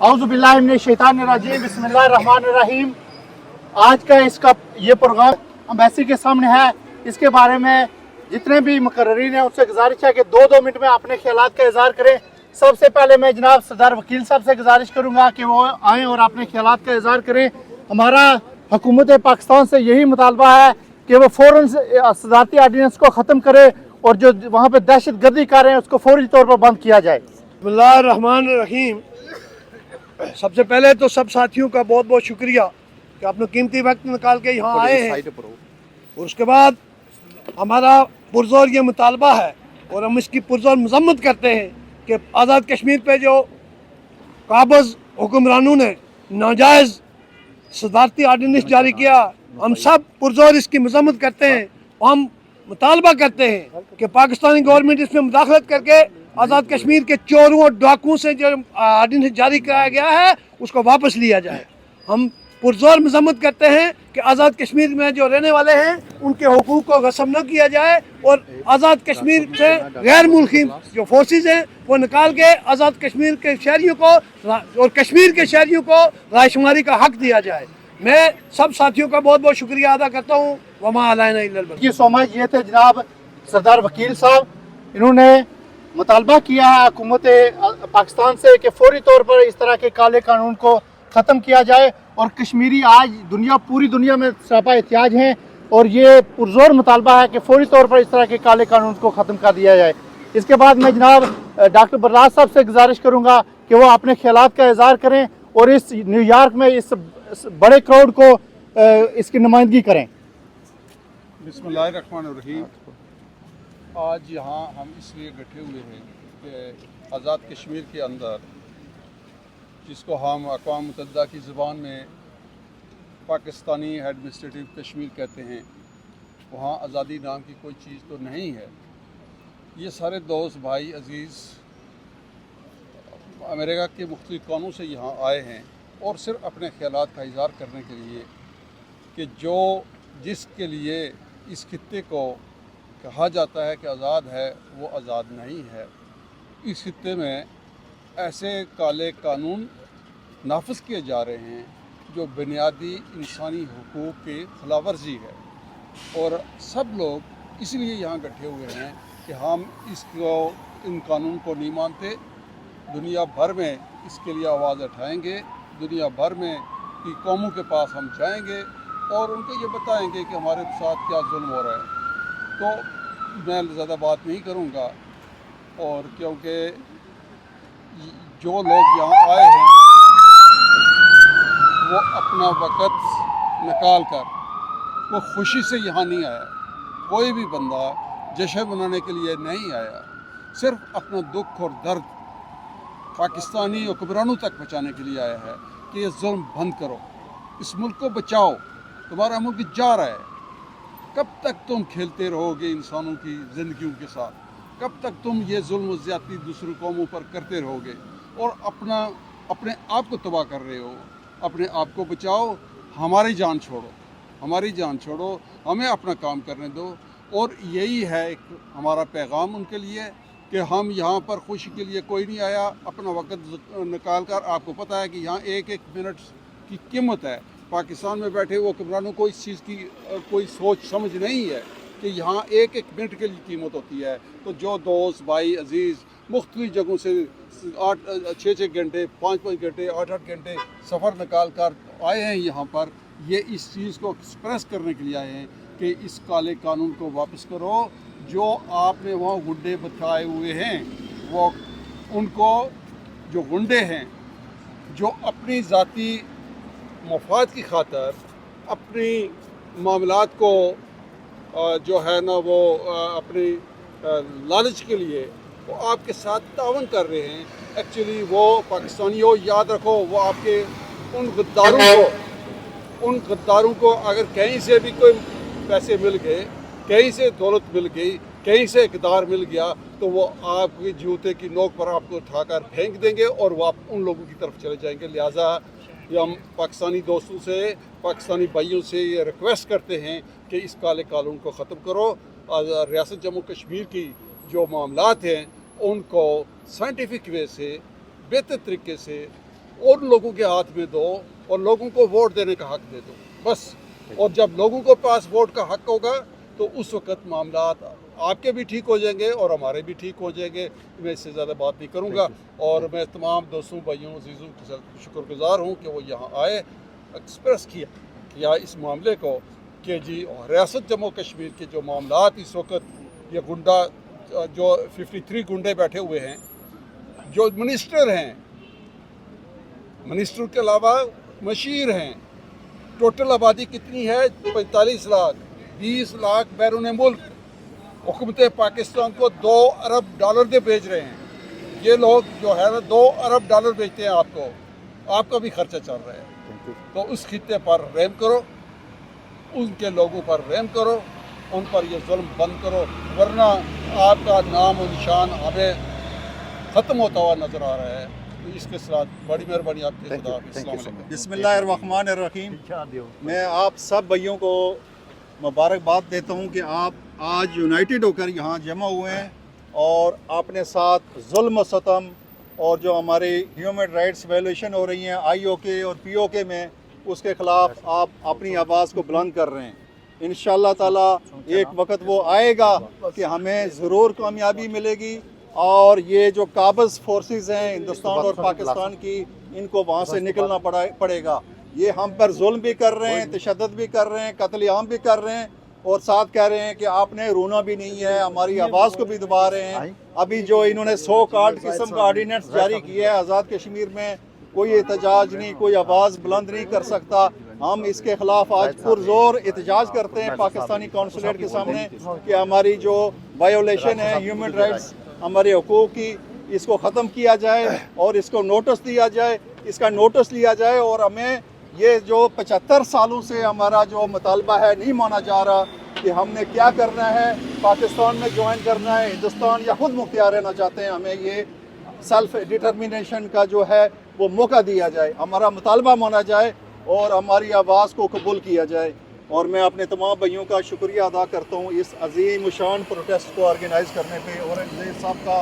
औज़ुबिल्लाहि मिनश्शैतानिर्रजीम बिस्मिल्लाहिर्रहमानिर्रहीम। आज का इसका ये प्रोग्राम एम्बेसी के सामने है। इसके बारे में जितने भी मुकर्रीन हैं उनसे गुजारिश है कि 2-2 मिनट में अपने ख्यालात का इज़हार करें। सबसे पहले मैं जनाब सरदार वकील साहब से गुजारिश करूँगा कि वो आएँ और अपने ख्यालात का इज़हार करें। हमारा हुकूमत पाकिस्तान से यही मुतालबा है कि वो फ़ौरन सदारती आर्डीनेंस को ख़त्म करे और जो वहाँ पर दहशत गर्दी कर रहे हैं उसको फौरी तौर पर बंद किया जाए। बिस्मिल्लाहिर्रहमानिर्रहीम। सबसे पहले तो सब साथियों का बहुत बहुत शुक्रिया कि आपने कीमती वक्त निकाल के यहाँ आए हैं। और उसके बाद हमारा पुरजोर ये मुतालबा है और हम इसकी पुरजोर मजम्मत करते हैं कि आज़ाद कश्मीर पे जो काबज़ हुक्मरानों ने नाजायज़ सदारती आर्डीनेंस जारी किया, हम सब पुरजोर इसकी मजम्मत करते हैं। हम मुतालबा करते हैं कि पाकिस्तानी गवर्नमेंट इसमें मुदाखलत करके आज़ाद कश्मीर के चोरों और डाकुओं से जो आर्डीनेंस जारी कराया गया है उसको वापस लिया जाए। हम पुरजोर मजम्मत करते हैं कि आज़ाद कश्मीर में जो रहने वाले हैं उनके हुकूक को गस्म न किया जाए और आज़ाद कश्मीर से गैर मुल्की जो फोर्सेस हैं वो निकाल के आज़ाद कश्मीर के शहरियों को और कश्मीर के शहरियों को रायशुमारी का हक दिया जाए। मैं सब साथियों का बहुत बहुत शुक्रिया अदा करता हूँ। वमा अलैना इल्लल बलाग। ये सोमाज ये थे जनाब सरदार वकील साहब, इन्होंने मुतालबा किया है हुकूमत पाकिस्तान से कि फौरी तौर पर इस तरह के काले कानून को ख़त्म किया जाए। और कश्मीरी आज पूरी दुनिया में सरापा एहतियाज हैं और ये पुरजोर मुतालबा है कि फौरी तौर पर इस तरह के काले कानून को ख़त्म कर दिया जाए। इसके बाद मैं जनाब डॉक्टर बर्राज साहब से गुजारिश करूँगा कि वो अपने ख्यालात का इज़हार करें और इस न्यूयॉर्क में इस बड़े क्राउड को इसकी नुमाइंदगी करें। बिस्मिल्लाहिर्रहमानिर्रहीम। आज यहाँ हम इसलिए इकट्ठे हुए हैं कि आज़ाद कश्मीर के अंदर, जिसको हम अक़वाम मुत्तहिदा की ज़बान में पाकिस्तानी एडमिनिस्ट्रेटिव कश्मीर कहते हैं, वहाँ आज़ादी नाम की कोई चीज़ तो नहीं है। ये सारे दोस्त भाई अज़ीज़ अमेरिका के मुख्तलिफ़ कोनों से यहाँ आए हैं और सिर्फ अपने ख़यालात का इज़हार करने के लिए कि जिसके लिए इस खित्ते को कहा जाता है कि आज़ाद है वो आज़ाद नहीं है। इस खित्ते में ऐसे काले कानून नाफिज किए जा रहे हैं जो बुनियादी इंसानी हुकूक की खिलाफ वर्जी है। और सब लोग इसलिए यहाँ इकट्ठे हुए हैं कि हम इन कानून को नहीं मानते। दुनिया भर में इसके लिए आवाज़ उठाएंगे, दुनिया भर में की कौमों के पास हम जाएंगे और उनको ये बताएंगे कि हमारे साथ क्या जुल्म हो रहा है। तो मैं ज़्यादा बात नहीं करूँगा, और क्योंकि जो लोग यहाँ आए हैं वो अपना वक़्त निकाल कर वो खुशी से यहाँ नहीं आया। कोई भी बंदा जश्न मनाने के लिए नहीं आया, सिर्फ अपना दुख और दर्द पाकिस्तानी हुक्मरानों तक पहुँचाने के लिए आया है कि ये जुल्म बंद करो, इस मुल्क को बचाओ, तुम्हारा मुल्क जा रहा है। कब तक तुम खेलते रहोगे इंसानों की ज़िंदगियों के साथ? कब तक तुम ये जुल्म ज़्यादती दूसरी कौमों पर करते रहोगे और अपने आप को तबाह कर रहे हो? अपने आप को बचाओ, हमारी जान छोड़ो, हमारी जान छोड़ो, हमें अपना काम करने दो। और यही है एक हमारा पैगाम उनके लिए कि हम यहाँ पर खुशी के लिए कोई नहीं आया। अपना वक्त निकाल कर, आपको पता है कि यहाँ एक एक मिनट की कीमत है। पाकिस्तान में बैठे हुए हुक्मरानों को इस चीज़ की कोई सोच समझ नहीं है कि यहाँ एक एक मिनट के लिए कीमत होती है। तो जो दोस्त भाई अज़ीज़ मुख्तलिफ़ जगहों से 6-6 घंटे, 5-5 घंटे, 8-8 घंटे सफ़र निकाल कर आए हैं यहाँ पर, ये इस चीज़ को एक्सप्रेस करने के लिए आए हैं कि इस काले कानून को वापस करो। जो आपने वहाँ गुंडे बिठाए हुए हैं, वो उनको जो गुंडे हैं जो अपनी ज़ाती मफाद की खातर अपनी मामलात को जो है ना वो अपनी लालच के लिए वो आपके साथ तावन कर रहे हैं। एक्चुअली वो पाकिस्तानियों याद रखो, वो आपके उन गद्दारों को अगर कहीं से भी कोई पैसे मिल गए, कहीं से दौलत मिल गई, कहीं से इक़्तिदार मिल गया, तो वो आपके जूते की नोक पर आपको उठाकर फेंक देंगे और वो आप उन लोगों की तरफ चले जाएंगे। लिहाजा हम पाकिस्तानी दोस्तों से, पाकिस्तानी भाइयों से ये रिक्वेस्ट करते हैं कि इस काले कानून को ख़त्म करो। रियासत जम्मू कश्मीर की जो मामलात हैं उनको साइंटिफिक वे से, बेहतर तरीके से उन लोगों के हाथ में दो और लोगों को वोट देने का हक दे दो बस। और जब लोगों को पास वोट का हक होगा तो उस वक्त मामलात आपके भी ठीक हो जाएंगे और हमारे भी ठीक हो जाएंगे। मैं इससे ज़्यादा बात नहीं करूँगा और मैं तमाम दोस्तों भाइयों अजीज़ों का शुक्रगुजार हूँ कि वो यहाँ आए, एक्सप्रेस किया इस मामले को कि जी रियासत जम्मू कश्मीर के जो मामलात इस वक्त ये गुंडा जो 53 गुंडे बैठे हुए हैं, जो मिनिस्टर हैं, मिनिस्टर के अलावा मशीर हैं, टोटल आबादी कितनी है 45 लाख, 20 लाख बैरून मुल्क हुकूमत पाकिस्तान को $2 अरब दे भेज रहे हैं। ये लोग जो है ना $2 अरब भेजते हैं आपको, आपका भी खर्चा चल रहा है। तो उस खित्ते पर रहम करो, उनके लोगों पर रहम करो, उन पर ये जुल्म बंद करो, वरना आपका नाम और निशान हमें ख़त्म होता हुआ नज़र आ रहा है। तो इसके साथ बड़ी मेहरबानी आपकी। खुदा हाफ़िज़। बिस्मिल्लाहिर्रहमानिर्रहीम। मैं आप सब भाइयों को मुबारकबाद देता हूँ कि आप आज यूनाइटेड होकर यहाँ जमा हुए हैं और अपने साथ जुल्म सतम और जो हमारे ह्यूमन राइट्स वायलेशन हो रही हैं IOK और POK में, उसके ख़िलाफ़ आप अपनी आवाज़ को बुलंद कर रहे हैं। इंशाअल्लाह ताला एक वक्त वो आएगा कि हमें ज़रूर कामयाबी मिलेगी और ये जो काबिज़ फोर्सेस हैं हिंदुस्तान और पाकिस्तान की, इनको वहाँ से निकलना पड़ेगा। ये हम पर जुल्म भी कर रहे हैं, तशद्दुद भी कर रहे हैं, कत्लेआम भी कर रहे हैं और साथ कह रहे हैं कि आपने रोना भी नहीं है, हमारी आवाज़ को भी दबा रहे हैं। अभी जो इन्होंने 100 किस्म का ऑर्डिनेंस जारी किया है आज़ाद कश्मीर में, कोई एहतजाज नहीं, कोई आवाज़ बुलंद नहीं कर सकता। हम इसके ख़िलाफ़ आज पुरज़ोर एहतजाज करते हैं पाकिस्तानी कौंसलेट के सामने कि हमारी जो वायोलेशन है ह्यूमन राइट्स, हमारे हकूक़ की, इसको ख़त्म किया जाए और इसको नोटिस दिया जाए, इसका नोटिस लिया जाए। और हमें ये जो 75 सालों से हमारा जो मुतालबा है नहीं माना जा रहा कि हमने क्या करना है, पाकिस्तान में ज्वाइन करना है हिंदुस्तान या खुद मुख्तियार रहना चाहते हैं, हमें ये सेल्फ डिटर्मिनेशन का जो है वो मौका दिया जाए, हमारा मुतालबा माना जाए और हमारी आवाज़ को कबूल किया जाए। और मैं अपने तमाम भाइयों का शुक्रिया अदा करता हूँ इस अजीम शान प्रोटेस्ट को ऑर्गेनाइज़ करने पे, और साहब का,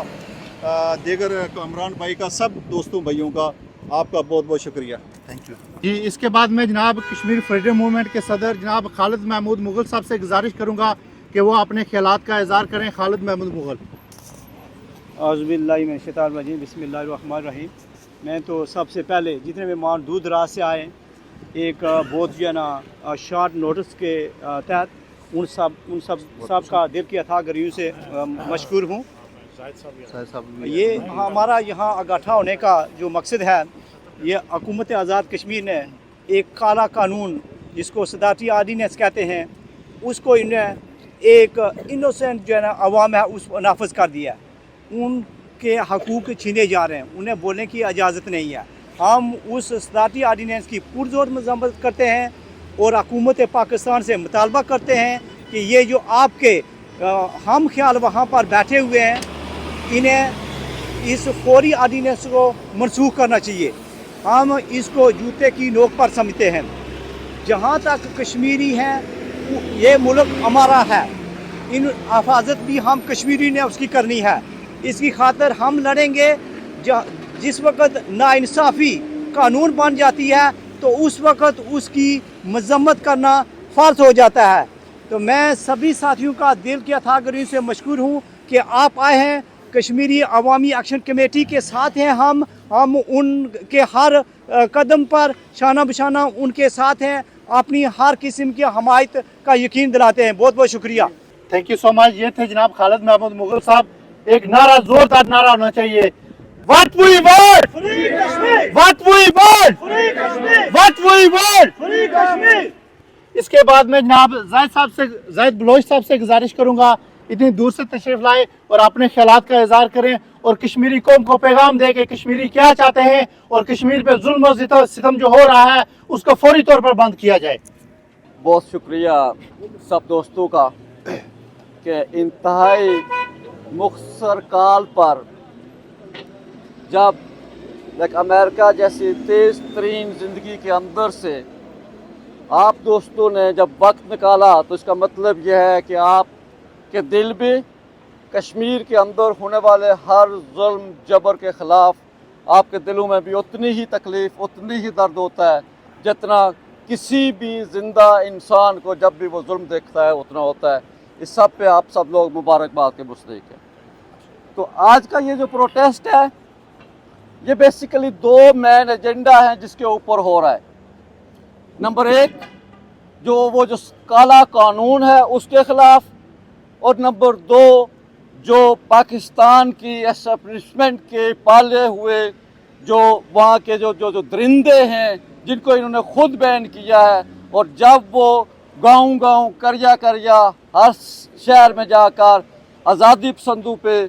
दीगर कामरान भाई का, सब दोस्तों भाइयों का आपका बहुत बहुत शुक्रिया। थैंक यू जी। इसके बाद मैं जनाब कश्मीर फ्रीडम मूवमेंट के सदर जनाब खालिद महमूद मुग़ल साहब से गुजारिश करूँगा कि वो अपने ख्यालात का इज़हार करें। खालिद महमूद मुग़ल। औज़ुबिल्लाहि मिनश्शैतानिर्रजीम, बिस्मिल्लाहिर्रहमानिर्रहीम। मैं तो सबसे पहले जितने मेहमान दूर दराज से आए, एक बहुत जो है ना शॉर्ट नोटिस के तहत उन सब का दिल की अथाह गरीब से मशकूर हूँ। ये हमारा यहाँ इकट्ठा होने का जो मकसद है, ये हुकूमत आज़ाद कश्मीर ने एक काला कानून जिसको सदारती आर्डीनेंस कहते हैं, उसको इन्हें एक इनोसेंट जो है ना अवाम है उस नाफज कर दिया। उनके हकूक़ छीने जा रहे हैं, उन्हें बोलने की इजाज़त नहीं है। हम उस सदारती आर्डीनेंस की पुरजोर मजम्मत करते हैं और हुकूमत पाकिस्तान से मुतालबा करते हैं कि ये जो आपके हम ख्याल वहाँ पर बैठे हुए हैं, इन्हें इस फौरी आर्डीनेंस को मनसूख करना चाहिए। हम इसको जूते की नोक पर समझते हैं। जहाँ तक कश्मीरी हैं, ये मुल्क हमारा है, इन हिफाजत भी हम कश्मीरी ने उसकी करनी है। इसकी खातिर हम लड़ेंगे। जिस वक्त नाइंसाफ़ी कानून बन जाती है तो उस वक्त उसकी मजम्मत करना फ़र्ज हो जाता है। तो मैं सभी साथियों का दिल की अथाह गरीब से मशकूर हूँ कि आप आए हैं। कश्मीरी अवामी एक्शन कमेटी के साथ हैं हम उनके हर कदम पर शाना बशाना उनके साथ हैं, अपनी हर किस्म की हमायत का यकीन दिलाते हैं। बहुत बहुत शुक्रिया। Thank you so much. ये थे जनाब खालिद महमूद मुग़ल साहब। एक नारा, जोरदार नारा होना चाहिए, What we want! Free Kashmir! What we want! Free Kashmir! What we want! Free Kashmir! इसके बाद में जनाब जाहिद बलोच साहब से गुजारिश करूंगा, इतनी दूर से तशरीफ लाए और अपने ख्यालात का इज़हार करें और कश्मीरी कौम को पैगाम दे कि कश्मीरी क्या चाहते हैं और कश्मीर पे जुल्म और सितम जो हो रहा है उसको फौरी तौर पर बंद किया जाए। बहुत शुक्रिया सब दोस्तों का कि इंतहाई मुख्तसर काल पर जब एक अमेरिका जैसी तेज़ तरीन ज़िंदगी के अंदर से आप दोस्तों ने जब वक्त निकाला, तो इसका मतलब यह है कि आपके दिल भी कश्मीर के अंदर होने वाले हर जुल्म जबर के ख़िलाफ़ आपके दिलों में भी उतनी ही तकलीफ़, उतनी ही दर्द होता है जितना किसी भी ज़िंदा इंसान को जब भी वो जुल्म देखता है उतना होता है। इस सब पे आप सब लोग मुबारकबाद के मुस्तहिक हैं। तो आज का ये जो प्रोटेस्ट है, ये बेसिकली 2 मेन एजेंडा हैं जिसके ऊपर हो रहा है। नंबर 1 वो जो काला कानून है उसके ख़िलाफ़, और नंबर 2 जो पाकिस्तान की एस्टेब्लिशमेंट के पाले हुए जो वहाँ के जो दरिंदे हैं जिनको इन्होंने खुद बैन किया है, और जब वो गांव-गांव करिया हर शहर में जाकर आज़ादी पसंदों पे,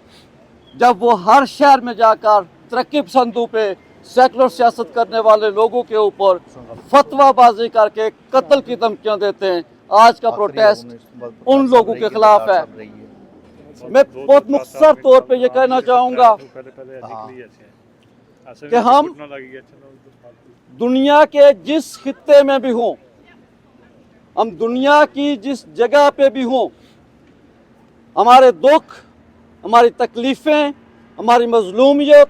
जब वो हर शहर में जाकर तरक्की पसंदों पे सेकुलर सियासत करने वाले लोगों के ऊपर फतवाबाजी करके कत्ल की धमकियां देते हैं, आज का प्रोटेस्ट उन लोगों के खिलाफ है। मैं बहुत मुख्तसर तौर पे ये कहना चाहूँगा कि हम दुनिया के जिस खित्ते में भी हों, हम दुनिया की जिस जगह पे भी हों, हमारे दुख, हमारी तकलीफ़ें, हमारी मज़लूमियत,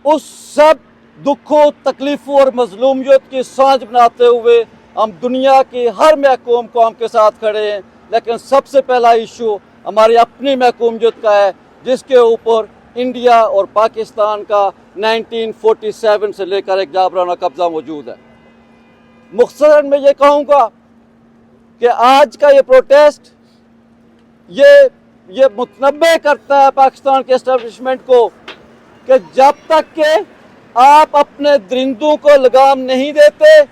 उस सब दुखों, तकलीफ़ों और मज़लूमियत की सांझ बनाते हुए हम दुनिया की हर महकूम कौम के साथ खड़े हैं। लेकिन सबसे पहला इशू हमारी अपनी महकूमियत का है, जिसके ऊपर इंडिया और पाकिस्तान का 1947 से लेकर एक जाबराना कब्ज़ा मौजूद है। मुख्तसरन में ये कहूँगा कि आज का ये प्रोटेस्ट ये मुतनब्बे करता है पाकिस्तान के एस्टेब्लिशमेंट को कि जब तक के आप अपने दरिंदों को लगाम नहीं देते,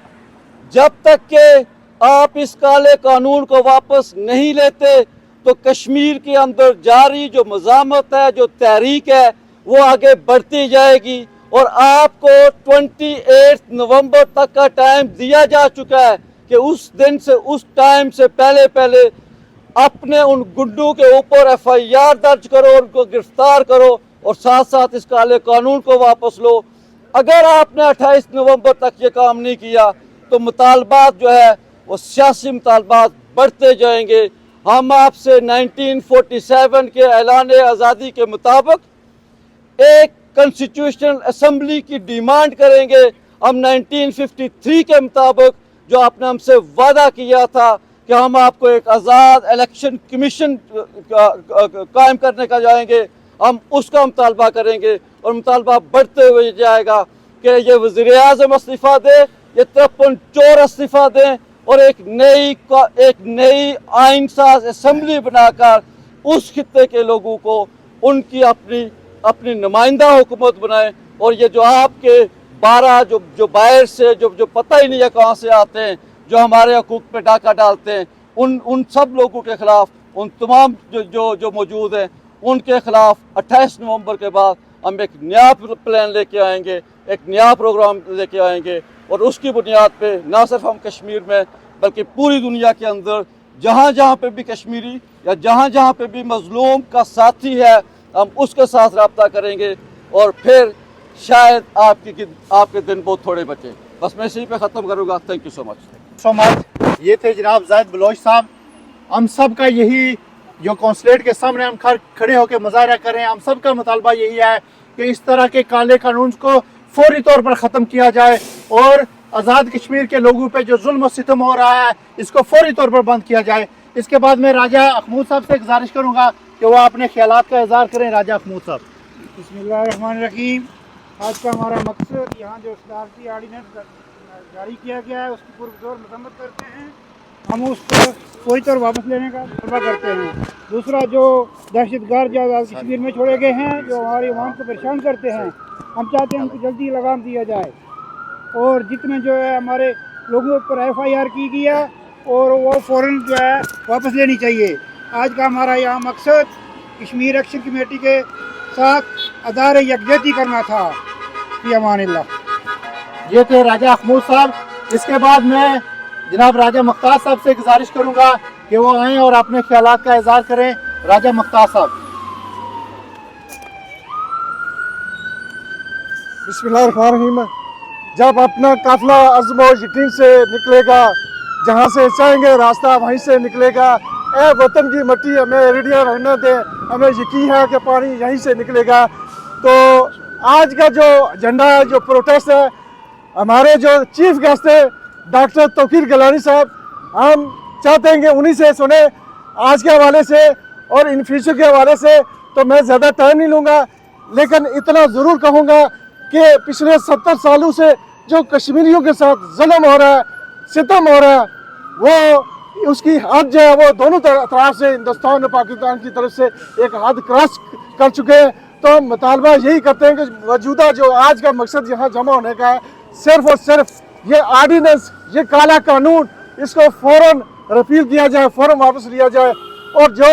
जब तक के आप इस काले कानून को वापस नहीं लेते, तो कश्मीर के अंदर जारी जो मज़ामत है, जो तहरीक है, वो आगे बढ़ती जाएगी। और आपको 28 नवंबर तक का टाइम दिया जा चुका है कि उस दिन से, उस टाइम से पहले अपने उन गुंडों के ऊपर FIR दर्ज करो, उनको गिरफ्तार करो और साथ साथ इस काले कानून को वापस लो। अगर आपने 28 नवंबर तक ये काम नहीं किया तो मुतालबात जो है वो सियासी मुतालबात बढ़ते जाएंगे। हम आपसे 1947 के ऐलान आज़ादी के मुताबिक एक कॉन्स्टिट्यूशनल असम्बली की डिमांड करेंगे। हम 1953 के मुताबिक जो आपने हमसे वादा किया था कि हम आपको एक आज़ाद इलेक्शन कमीशन कायम करने का जाएंगे, हम उसका मुतालबा करेंगे और मुतालबा बढ़ते हुए जाएगा कि ये वज़ीर आज़म इस्तीफ़ा दे, ये 53 चोर इस्तीफ़ा दें और एक नई आइन साज असम्बली बनाकर उस खित्ते के लोगों को उनकी अपनी नुमाइंदा हुकूमत बनाएं। और ये जो आपके 12 जो बाहर से जो पता ही नहीं है कहाँ से आते हैं, जो हमारे हकूक़ पे डाका डालते हैं, उन सब लोगों के ख़िलाफ़, उन तमाम जो मौजूद हैं उनके ख़िलाफ़ 28 नवंबर के बाद हम एक नया प्लान लेके आएंगे, एक नया प्रोग्राम लेके आएंगे। और उसकी बुनियाद पे ना सिर्फ हम कश्मीर में बल्कि पूरी दुनिया के अंदर जहाँ जहाँ पे भी कश्मीरी या जहाँ जहाँ पे भी मज़लूम का साथी है, हम उसके साथ रब्ता करेंगे और फिर शायद आपके दिन बहुत थोड़े बचे। बस मैं इसी पे ख़त्म करूँगा। Thank you so much. ये थे जनाब ज़ाहिद बलोच साहब। हम सब का यही जो कौंसलेट के सामने हम खड़े होकर मुजाहरा कर रहे हैं, हम सब का मुतालबा यही है कि इस तरह के काले कानून को फौरी तौर पर ख़त्म किया जाए और आज़ाद कश्मीर के लोगों पे जो जुल्म और सितम हो रहा है इसको फौरी तौर पर बंद किया जाए। इसके बाद मैं राजा अखमूद साहब से गुजारिश करूँगा कि वो अपने ख्यालात का इज़हार करें। राजा अखमूद साहब। बिस्मिल्लाहिर्रहमानिर्रहीम। आज का हमारा मकसद यहाँ जो सदारती आर्डिनेंस जारी किया गया है उसकी पुरजोर मजम्मत करते हैं। हम उसको पूरी तरह वापस लेने का तलबा करते हैं। दूसरा, जो दहशतगर्द जो आज़ाद कश्मीर में छोड़े गए हैं, जो हमारी अवाम को परेशान करते हैं, हम चाहते हैं उनको जल्दी लगाम दिया जाए और जितने जो है हमारे लोगों पर FIR की गया और वो फ़ौरन जो है वापस लेनी चाहिए। आज का हमारा यहाँ मकसद कश्मीर एक्शन कमेटी के साथ अदारे यकजहती करना था। फी अमानिल्लाह। ये थे राजा अखमूद साहब। इसके बाद मैं जनाब राजा मुख्तार साहब से गुजारिश करूँगा कि वो आएँ और अपने ख्यालात का इज़हार करें। राजा मुख्तार साहब। बिस्मिल्लाहिर्रहमानिर्रहीम। जब अपना काफिला अज़्म और यकीन से निकलेगा, जहाँ से चाहेंगे रास्ता वहीं से निकलेगा। ए वतन की मिट्टी हमें रेडियाँ रहने दें, हमें यकीन है कि पानी यहीं से निकलेगा। तो آج کا جو ایجنڈا ہے, جو پروٹیسٹ ہے, ہمارے جو چیف گیسٹ ہے ڈاکٹر توقیر گیلانی صاحب, ہم چاہتے ہیں کہ انہی سے سنیں آج کے حوالے سے اور ان فیوچر کے حوالے سے. تو میں زیادہ ٹائم نہیں لوں گا, لیکن اتنا ضرور کہوں گا کہ پچھلے 70 سالوں سے جو کشمیریوں کے ساتھ ظلم ہو رہا ہے, ستم ہو رہا ہے, وہ اس کی حد جو ہے وہ دونوں طرف سے, ہندوستان اور پاکستان کی طرف سے ایک حد کراس کر چکے ہیں. تو ہم مطالبہ یہی کرتے ہیں کہ موجودہ جو آج کا مقصد یہاں جمع ہونے کا ہے, صرف اور صرف یہ آرڈیننس, یہ کالا قانون, اس کو فوراً رپیل کیا جائے, فوراً واپس لیا جائے, اور جو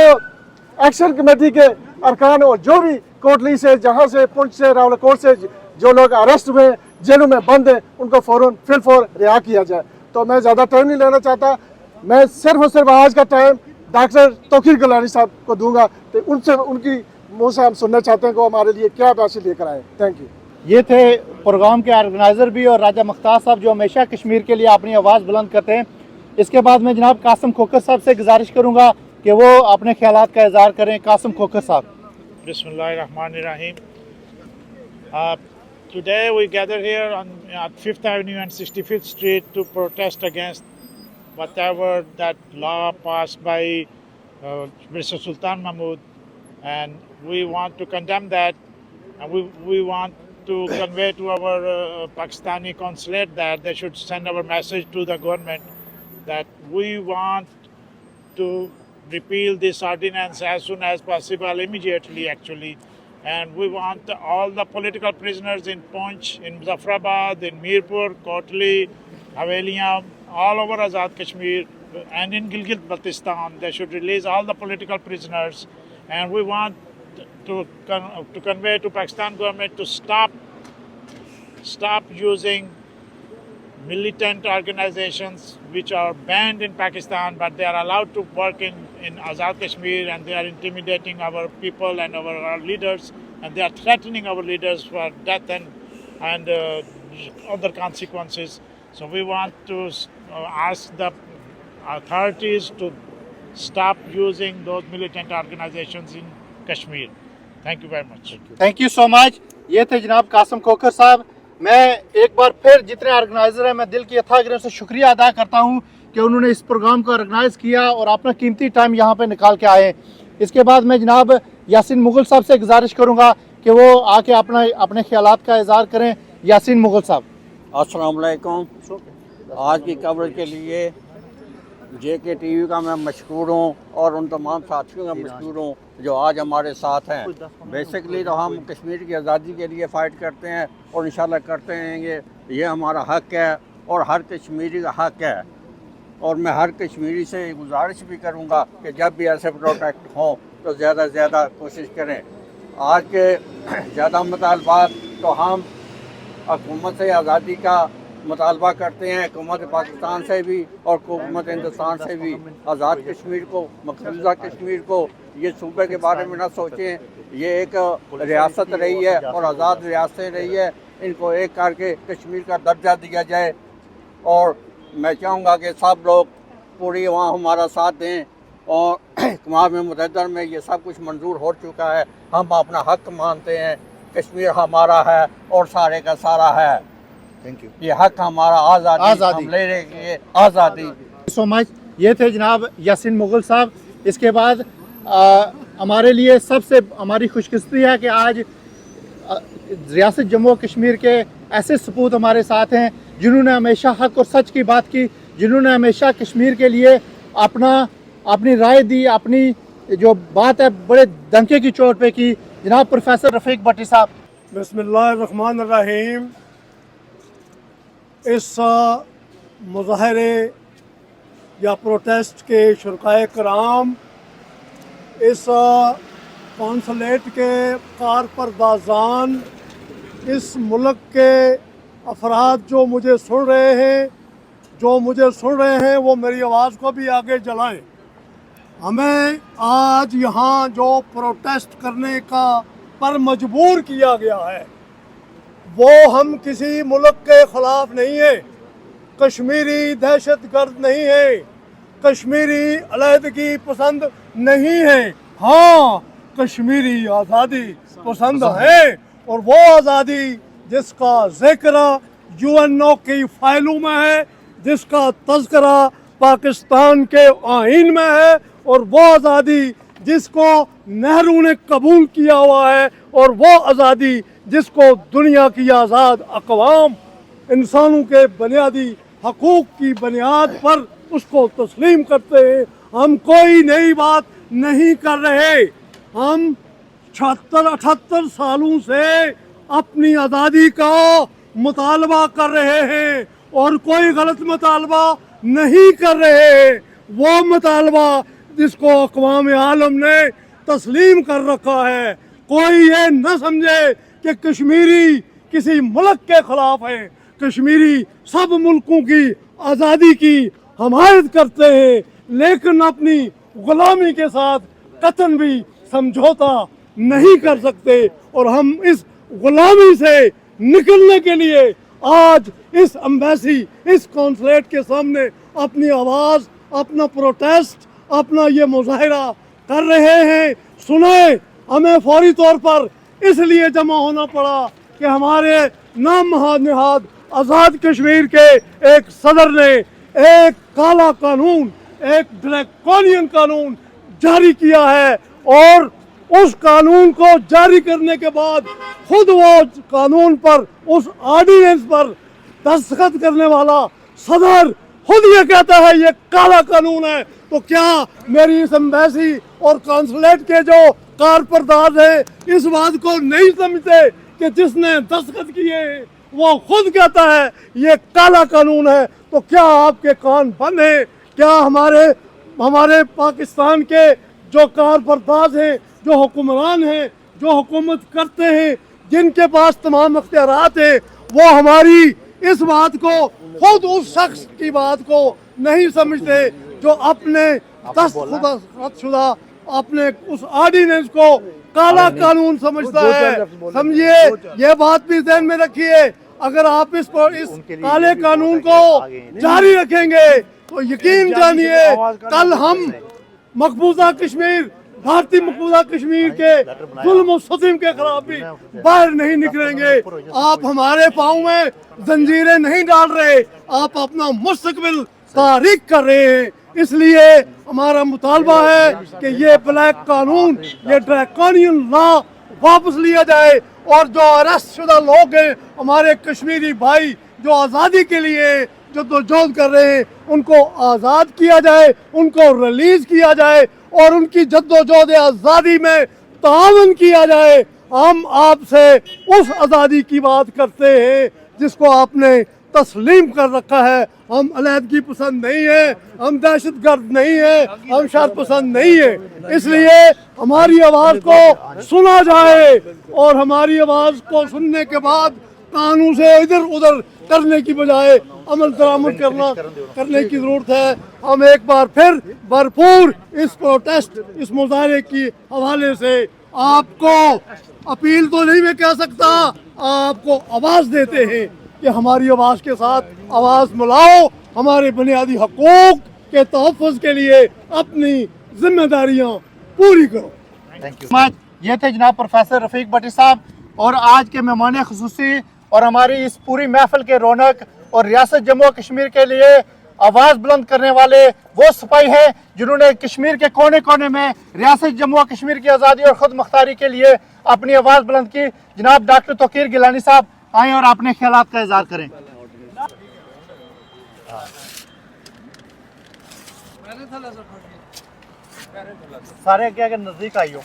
ایکشن کمیٹی کے ارکان اور جو بھی کوٹلی سے, جہاں سے, پنچ سے, راولکوٹ سے جو لوگ اریسٹ ہوئے, جیلوں میں بند ہیں, ان کو فوراً فور رہا کیا جائے. تو میں زیادہ ٹائم نہیں لینا چاہتا, میں صرف اور صرف آج کا ٹائم ڈاکٹر توقیر گیلانی صاحب کو دوں گا. تو ان کی منہ سے ہم سننا چاہتے ہیں کہ وہ ہمارے لیے کیا پیسے لے کر آئے. Thank you. یہ تھے پروگرام کے آرگنائزر بھی اور راجہ مختار صاحب, جو ہمیشہ کشمیر کے لیے اپنی آواز بلند کرتے ہیں. اس کے بعد میں جناب قاسم کھوکھر صاحب سے گزارش کروں گا کہ وہ اپنے خیالات کا اظہار کریں. قاسم کھوکھر صاحب. بسم اللہ الرحمن الرحیم. Today we gather here at 5th Avenue and 65th Street to protest against whatever that law passed by Mr. Sultan Mahmood, and we want to condemn that, and we want to convey to our Pakistani consulate that they should send our message to the government that we want to repeal this ordinance as soon as possible, immediately actually. And we want all the political prisoners in Poonch, in Muzaffarabad, in Mirpur, Kotli, Havelian, all over Azad Kashmir, and in Gilgit-Baltistan. They should release all the political prisoners. And we want to convey to Pakistan government to stop using militant organizations which are banned in Pakistan, but they are allowed to work in Azad Kashmir, and they are intimidating our people and our leaders, and they are threatening our leaders for death and other consequences. So we want to ask the authorities to stop using those militant organizations in Kashmir. Thank you very much. Thank you so much. یہ تھے جناب قاسم کھوکھر صاحب. میں ایک بار پھر جتنے organiser ہیں, میں دل کی اتھا گرہ سے شکریہ ادا کرتا ہوں کہ انہوں نے اس پروگرام کو آرگنائز کیا اور اپنا قیمتی ٹائم یہاں پہ نکال کے آئے. اس کے بعد میں جناب یاسین مغل صاحب سے گزارش کروں گا کہ وہ آ کے اپنے خیالات کا اظہار کریں. یاسین مغل صاحب. السلام علیکم. آج کی کوریج کے لیے جے کے ٹی وی کا میں مشکور ہوں, اور ان تمام ساتھیوں کا مشکور ہوں جو آج ہمارے ساتھ ہیں. بیسکلی تو ہم کشمیر کی آزادی کے لیے فائٹ کرتے ہیں اور انشاءاللہ کرتے رہیں گے. یہ ہمارا حق ہے اور ہر کشمیری کا حق ہے, اور میں ہر کشمیری سے گزارش بھی کروں گا کہ جب بھی ایسے پروٹیکٹ ہوں تو زیادہ سے زیادہ کوشش کریں. آج کے زیادہ مطالبات تو ہم حکومت سے آزادی کا مطالبہ کرتے ہیں, حکومت پاکستان سے بھی اور حکومت ہندوستان سے بھی. آزاد کشمیر کو, مقبوضہ کشمیر کو, یہ صوبے کے بارے میں نہ سوچیں. یہ ایک ریاست رہی ہے اور آزاد ریاستیں رہی ہے, ان کو ایک کر کے کشمیر کا درجہ دیا جائے. اور میں چاہوں گا کہ سب لوگ پوری وہاں ہمارا ساتھ دیں, اور اقوام متحدہ میں یہ سب کچھ منظور ہو چکا ہے. ہم اپنا حق مانتے ہیں, کشمیر ہمارا ہے اور سارے کا سارا ہے. Thank you. یہ حق ہمارا آزادی ہم لے رہے ہیں, آزادی. سو مچ. یہ تھے جناب یاسین مغل صاحب. اس کے بعد ہمارے لیے سب سے ہماری خوش قسمتی ہے کہ آج ریاست جموں و کشمیر کے ایسے سپوت ہمارے ساتھ ہیں جنہوں نے ہمیشہ حق اور سچ کی بات کی, جنہوں نے ہمیشہ کشمیر کے لیے اپنی رائے دی, اپنی جو بات ہے بڑے ڈنکے کی چوٹ پہ کی. جناب پروفیسر رفیق بھٹی صاحب. بسم اللہ الرحمن الرحیم. اس مظاہرے یا پروٹیسٹ کے شرکائے کرام, اس کونسلیٹ کے کارپردازان, اس ملک کے افراد جو مجھے سن رہے ہیں وہ میری آواز کو بھی آگے جلائیں. ہمیں آج یہاں جو پروٹیسٹ کرنے کا پر مجبور کیا گیا ہے وہ ہم کسی ملک کے خلاف نہیں ہیں, کشمیری دہشت گرد نہیں ہیں, کشمیری علیحدگی پسند نہیں ہیں. ہاں, کشمیری آزادی پسند ہیں, और वो आज़ादी जिसका ज़िक्र UNO की फाइलों में है, जिसका तज़किरा पाकिस्तान के आइन में है, और वो आज़ादी जिसको नेहरू ने कबूल किया हुआ है, और वो आज़ादी जिसको दुनिया की आज़ाद अक़वाम इंसानों के बुनियादी हकूक़ की बुनियाद पर उसको तस्लीम करते हैं। हम कोई नई बात नहीं कर रहे, हम 76-78 सालों से अपनी आज़ादी का मुतालबा कर रहे हैं और कोई गलत मुतालबा नहीं कर रहे हैं। वो मुतालबा जिसको अक़वाम आलम ने तस्लीम कर रखा है। कोई ये न समझे कि कश्मीरी किसी मुल्क के ख़िलाफ़ है। कश्मीरी सब मुल्कों की आज़ादी की हमायत करते हैं, लेकिन अपनी ग़ुलामी के साथ कतन भी समझौता नहीं कर सकते। और हम इस ग़ुलामी से निकलने के लिए आज इस एम्बेसी, इस कॉन्सुलेट के सामने अपनी आवाज़, अपना प्रोटेस्ट, अपना ये मुजाहिरा कर रहे हैं। सुने, हमें फौरी तौर पर इसलिए जमा होना पड़ा कि हमारे नाम नहाद आज़ाद कश्मीर के एक सदर ने एक काला कानून, एक ड्रैकोनियन कानून जारी किया है, और उस कानून को जारी करने के बाद खुद वो कानून पर, उस ऑर्डिनेंस पर दस्तखत करने वाला सदर खुद ये कहता है ये काला कानून है। तो क्या मेरी इस एम्बेसी और कॉन्सुलेट के जो कारपरदार हैं इस बात को नहीं समझते कि जिसने दस्तखत किए हैं वो खुद कहता है ये काला कानून है? तो क्या आपके कान बंद हैं? क्या हमारे पाकिस्तान के जो कारपरदार हैं, जो हुक्मरान हैं, जो हुकूमत करते हैं, जिनके पास तमाम अख्तियारात हैं, वो हमारी इस बात को, खुद उस शख्स की बात को नहीं समझते जो अपने दस्तखतशुदा अपने उस ऑर्डिनेंस को काला कानून समझता है? समझिए, ये बात भी ध्यान में रखिए। अगर आप इस काले कानून को जारी रखेंगे तो यकीन जानिए कल हम मकबूजा कश्मीर, भारतीय मकबूजा कश्मीर के जुल्म और सितम के खिलाफ भी बाहर नहीं निकलेंगे। आप हमारे पाँव में जंजीरें नहीं डाल रहे, आप अपना मुस्तकबिल तारीख कर रहे हैं। इसलिए हमारा मुतालबा है कि ये ब्लैक कानून, ये ड्रैकोनियन लॉ वापस लिया जाए, और जो अरेस्ट शुदा लोग हैं, हमारे कश्मीरी भाई जो आज़ादी के लिए जद्दोजहद कर रहे हैं, उनको आज़ाद किया जाए, उनको रिलीज़ किया जाए, और उनकी जद्दोजहद आज़ादी में तावन किया जाए। हम आपसे उस आज़ादी की बात करते हैं जिसको आपने तस्लीम कर रखा है। हम अलहदगी पसंद नहीं है, हम दहशत गर्द नहीं है, हम शर पसंद नहीं है। इसलिए हमारी आवाज़ को सुना जाए, और हमारी आवाज़ को सुनने के बाद कानून से इधर उधर करने की बजाय अमल दरामद करने की ज़रूरत है। हम एक बार फिर भरपूर इस प्रोटेस्ट, इस मुजाहरे की हवाले से आपको अपील तो नहीं मैं कह सकता, आपको आवाज़ देते हैं कि हमारी आवाज़ के साथ आवाज़ मिलाओ, हमारे बुनियादी हकूक़ के तहफ़्फ़ुज़ के लिए अपनी जिम्मेदारियाँ पूरी करो। Thank you much. ये थे जनाब प्रोफेसर रफ़ीक भट्टी साहब, और आज के मेहमान ख़ुसूसी और हमारी इस पूरी महफिल के रौनक और रियासत जम्मू और कश्मीर के लिए आवाज़ बुलंद करने वाले वो सिपाही हैं जिन्होंने कश्मीर के कोने कोने में रियासत जम्मू और कश्मीर की आज़ादी और ख़ुद मुख्तारी के लिए अपनी आवाज़ बुलंद की। जनाब डॉक्टर तौकीर गिलानी साहब आएँ और अपने ख्यालात का इज़हार करें। सारे क्या नज़दीक आई हो।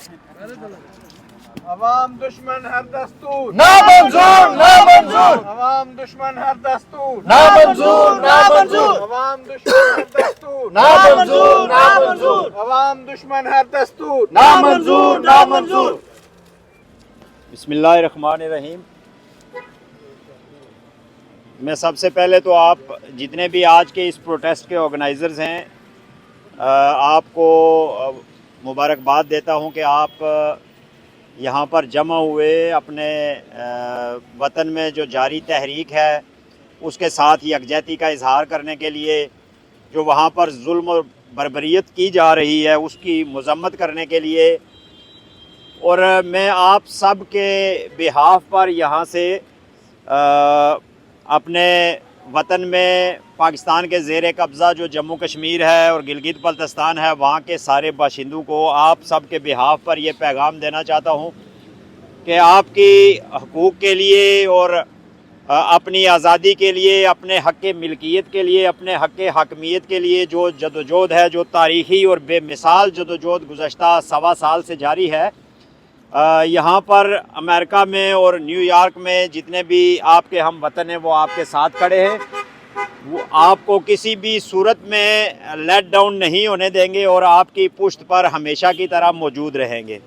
अवाम दुश्मन हर दस्तूर, ना मंजूर, ना मंजूर, अवाम दुश्मन हर दस्तूर, ना मंजूर, ना मंजूर, अवाम दुश्मन हर दस्तूर, ना मंजूर, ना मंजूर, अवाम दुश्मन हर दस्तूर, ना मंजूर, ना मंजूर। बिस्मिल्लाहिर्रहमानिर्रहीम। मैं सबसे पहले तो आप जितने भी आज के इस प्रोटेस्ट के ऑर्गेनाइज़र्स हैं, आपको मुबारकबाद देता हूं कि आप यहाँ पर जमा हुए अपने वतन में जो जारी तहरीक है उसके साथ यकजहती का इजहार करने के लिए, जो वहाँ पर जुल्म और बर्बरियत की जा रही है उसकी मजम्मत करने के लिए, اور میں آپ سب کے بہاف پر یہاں سے اپنے وطن میں پاکستان کے زیر قبضہ جو جموں کشمیر ہے اور گلگت بلتستان ہے وہاں کے سارے باشندوں کو آپ سب کے بہاف پر یہ پیغام دینا چاہتا ہوں کہ آپ کی حقوق کے لیے اور اپنی آزادی کے لیے، اپنے حق ملکیت کے لیے، اپنے حق حاکمیت کے لیے جو جدوجہد ہے، جو تاریخی اور بے مثال جدوجہد گزشتہ 1.25 سال سے جاری ہے، یہاں پر امریکہ میں اور نیو یارک میں جتنے بھی آپ کے ہم وطن ہیں وہ آپ کے ساتھ کھڑے ہیں، وہ آپ کو کسی بھی صورت میں لیٹ ڈاؤن نہیں ہونے دیں گے اور آپ کی پشت پر ہمیشہ کی طرح موجود رہیں گے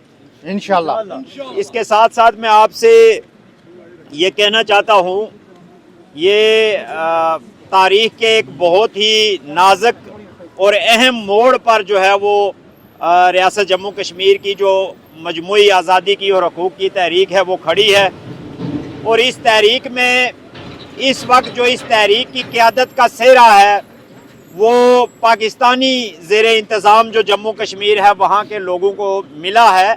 انشاءاللہ۔ اس کے ساتھ ساتھ میں آپ سے یہ کہنا چاہتا ہوں، یہ تاریخ کے ایک بہت ہی نازک اور اہم موڑ پر جو ہے وہ ریاست جموں کشمیر کی جو مجموعی آزادی کی اور حقوق کی تحریک ہے وہ کھڑی ہے، اور اس تحریک میں اس وقت جو اس تحریک کی قیادت کا سہرا ہے وہ پاکستانی زیر انتظام جو جموں کشمیر ہے وہاں کے لوگوں کو ملا ہے،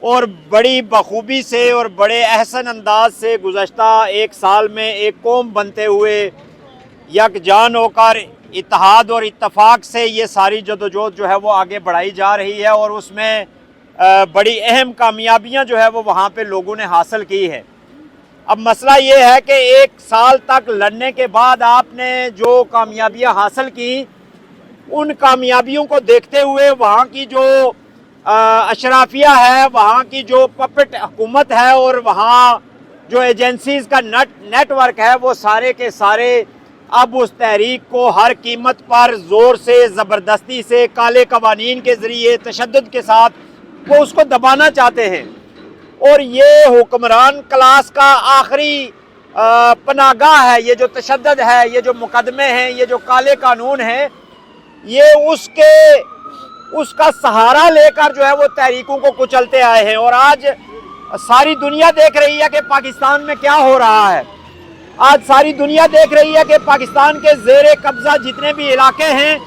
اور بڑی بخوبی سے اور بڑے احسن انداز سے گزشتہ 1 سال میں ایک قوم بنتے ہوئے یکجان ہو کر اتحاد اور اتفاق سے یہ ساری جدوجہد جو ہے وہ آگے بڑھائی جا رہی ہے، اور اس میں بڑی اہم کامیابیاں جو ہے وہ وہاں پہ لوگوں نے حاصل کی ہے۔ اب مسئلہ یہ ہے کہ 1 سال تک لڑنے کے بعد آپ نے جو کامیابیاں حاصل کی، ان کامیابیوں کو دیکھتے ہوئے وہاں کی جو اشرافیہ ہے، وہاں کی جو پپٹ حکومت ہے اور وہاں جو ایجنسیز کا نیٹ ورک ہے، وہ سارے کے سارے اب اس تحریک کو ہر قیمت پر زور سے، زبردستی سے، کالے قوانین کے ذریعے، تشدد کے ساتھ وہ اس کو دبانا چاہتے ہیں، اور یہ حکمران کلاس کا آخری پناہ گاہ ہے۔ یہ جو تشدد ہے، یہ جو مقدمے ہیں، یہ جو کالے قانون ہیں، یہ اس کا سہارا لے کر جو ہے وہ تحریکوں کو کچلتے آئے ہیں، اور آج ساری دنیا دیکھ رہی ہے کہ پاکستان میں کیا ہو رہا ہے۔ آج ساری دنیا دیکھ رہی ہے کہ پاکستان کے زیر قبضہ جتنے بھی علاقے ہیں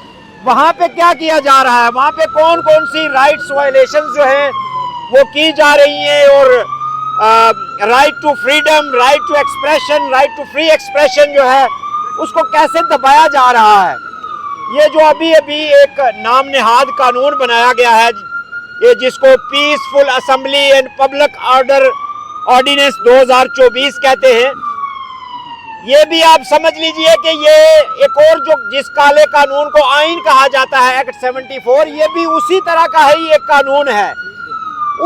وہاں پہ کیا کیا جا رہا ہے، وہاں پہ کون کون سی رائٹس وائلیشنز جو ہیں وہ کی جا رہی ہیں، اور right to freedom, right to expression, right to free expression جو ہے اس کو کیسے دبایا جا رہا ہے۔ یہ جو ابھی ایک نام نہاد قانون بنایا گیا ہے، یہ جس کو peaceful assembly and public order ordinance 2024 کہتے ہیں، یہ بھی آپ سمجھ لیجئے کہ یہ ایک اور جو جس کالے قانون کو آئین کہا جاتا ہے، ایکٹ 74، یہ بھی اسی طرح کا ہی ایک قانون ہے۔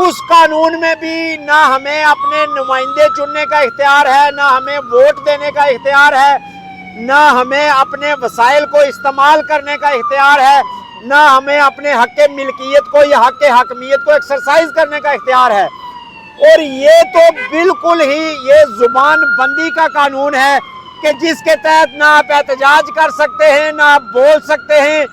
اس قانون میں بھی نہ ہمیں اپنے نمائندے چننے کا اختیار ہے، نہ ہمیں ووٹ دینے کا اختیار ہے، نہ ہمیں اپنے وسائل کو استعمال کرنے کا اختیار ہے، نہ ہمیں اپنے حق ملکیت کو یا حق حاکمیت کو ایکسرسائز کرنے کا اختیار ہے، اور یہ تو بالکل ہی یہ زبان بندی کا قانون ہے کہ جس کے تحت نہ آپ احتجاج کر سکتے ہیں، نہ آپ بول سکتے ہیں،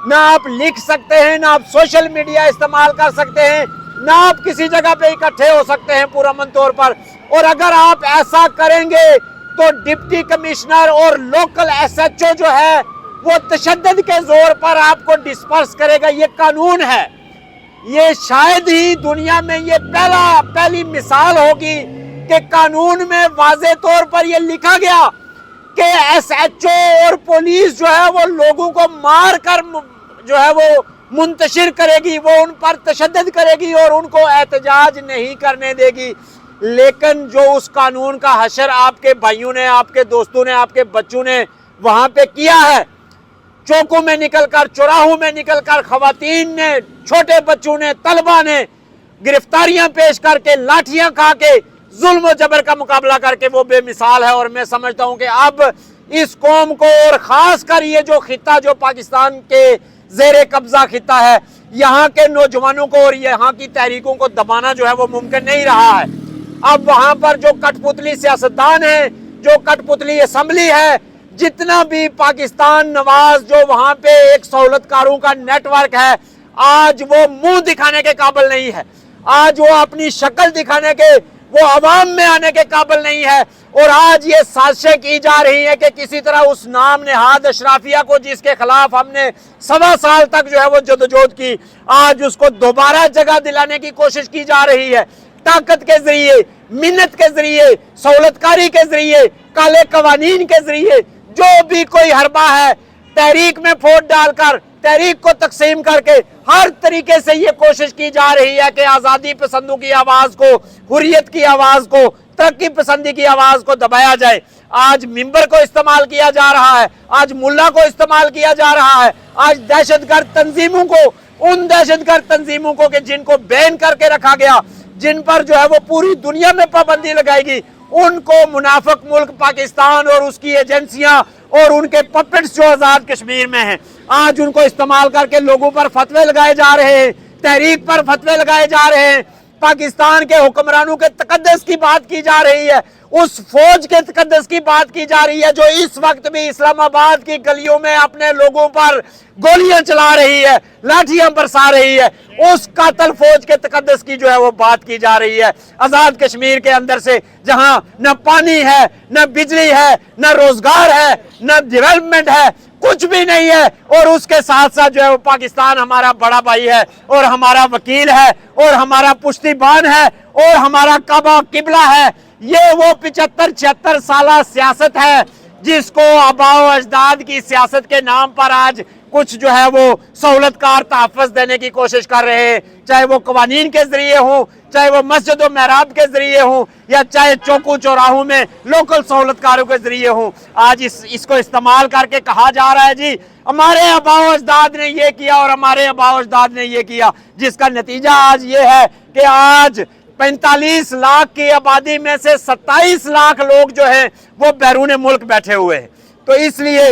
نہ آپ لکھ سکتے ہیں، نہ آپ سوشل میڈیا استعمال کر سکتے ہیں، نہ آپ کسی جگہ پہ اکٹھے ہو سکتے ہیں پرامن طور پر، اور اگر آپ ایسا کریں گے تو ڈپٹی کمشنر اور لوکل ایس ایچ او جو ہے وہ تشدد کے زور پر آپ کو ڈسپرس کرے گا۔ یہ قانون ہے، یہ شاید ہی دنیا میں یہ پہلی مثال ہوگی کہ قانون میں واضح طور پر یہ لکھا گیا کہ ایس ایچ او اور پولیس جو ہے وہ لوگوں کو مار کر جو ہے وہ منتشر کرے گی، وہ ان پر تشدد کرے گی اور ان کو احتجاج نہیں کرنے دے گی۔ لیکن جو اس قانون کا حشر آپ کے بھائیوں نے، آپ کے دوستوں نے، آپ کے بچوں نے وہاں پہ کیا ہے، چوکوں میں نکل کر، چوراہوں میں نکل کر، خواتین نے، چھوٹے بچوں نے، طلبہ نے گرفتاریاں پیش کر کے، لاٹھیاں کھا کے، ظلم و جبر کا مقابلہ کر کے وہ بے مثال ہے۔ اور میں سمجھتا ہوں کہ اب اس قوم کو، اور خاص کر یہ جو خطہ جو پاکستان کے زیر قبضہ خطہ ہے، یہاں کے نوجوانوں کو اور یہاں کی تحریکوں کو دبانا جو ہے وہ ممکن نہیں رہا ہے۔ اب وہاں پر جو کٹ پتلی سیاستدان ہیں، جو کٹ پتلی اسمبلی ہے، جتنا بھی پاکستان نواز جو وہاں پہ ایک سہولت کاروں کا نیٹ ورک ہے، آج وہ منہ دکھانے کے قابل نہیں ہے، آج وہ اپنی شکل دکھانے کے وہ عوام میں آنے کے قابل نہیں ہے، اور آج یہ سازشیں کی جا رہی ہیں کہ کسی طرح اس نام نہاد اشرافیہ کو جس کے خلاف ہم نے 1.25 سال تک جو ہے وہ جدوجہد کی، آج اس کو دوبارہ جگہ دلانے کی کوشش کی جا رہی ہے، طاقت کے ذریعے، منت کے ذریعے، سہولت کاری کے ذریعے، کالے قوانین کے ذریعے، جو بھی کوئی حربہ ہے، تحریک میں پھوٹ ڈال کر، تحریک کو تقسیم کر کے، ہر طریقے سے یہ کوشش کی جا رہی ہے کہ آزادی پسندوں کی آواز کو، حریت کی آواز کو، ترقی پسندی کی آواز کو دبایا جائے۔ آج ممبر کو استعمال کیا جا رہا ہے، آج ملا کو استعمال کیا جا رہا ہے، آج دہشت گرد تنظیموں کو، ان دہشت گرد تنظیموں کو کہ جن کو بین کر کے رکھا گیا، جن پر جو ہے وہ پوری دنیا میں پابندی لگائے گی، ان کو منافق ملک پاکستان اور اس کی ایجنسیاں اور ان کے پپٹس جو آزاد کشمیر میں ہیں، آج ان کو استعمال کر کے لوگوں پر فتوے لگائے جا رہے ہیں، تحریک پر فتوے لگائے جا رہے ہیں، پاکستان کے حکمرانوں کے تقدس کی بات کی جا رہی ہے، اس فوج کے تقدس کی بات کی جا رہی ہے جو اس وقت بھی اسلام آباد کی گلیوں میں اپنے لوگوں پر گولیاں چلا رہی ہے، لاٹھیاں برسا رہی ہے، اس قاتل فوج کے تقدس کی جو ہے وہ بات کی جا رہی ہے۔ آزاد کشمیر کے اندر سے جہاں نہ پانی ہے، نہ بجلی ہے، نہ روزگار ہے، نہ ڈیولپمنٹ ہے، کچھ بھی نہیں ہے، اور اس کے ساتھ ساتھ جو ہے وہ پاکستان ہمارا بڑا بھائی ہے اور ہمارا وکیل ہے اور ہمارا پشتی بان ہے اور ہمارا کعبہ قبلہ ہے۔ یہ وہ 75-76 سالہ سیاست ہے جس کو آباء و اجداد کی سیاست کے نام پر آج کچھ جو ہے وہ سہولت کار تحفظ دینے کی کوشش کر رہے ہیں، چاہے وہ قوانین کے ذریعے ہوں، چاہے وہ مسجد و محراب کے ذریعے ہوں، یا چاہے چوکوں چوراہوں میں لوکل سہولت کاروں کے ذریعے ہوں۔ آج اس کو استعمال کر کے کہا جا رہا ہے جی ہمارے آباء و اجداد نے یہ کیا اور ہمارے آباء و اجداد نے یہ کیا، جس کا نتیجہ آج یہ ہے کہ آج 45 لاکھ کی آبادی میں سے 27 لاکھ لوگ جو ہیں وہ بیرون ملک بیٹھے ہوئے ہیں۔ تو اس لیے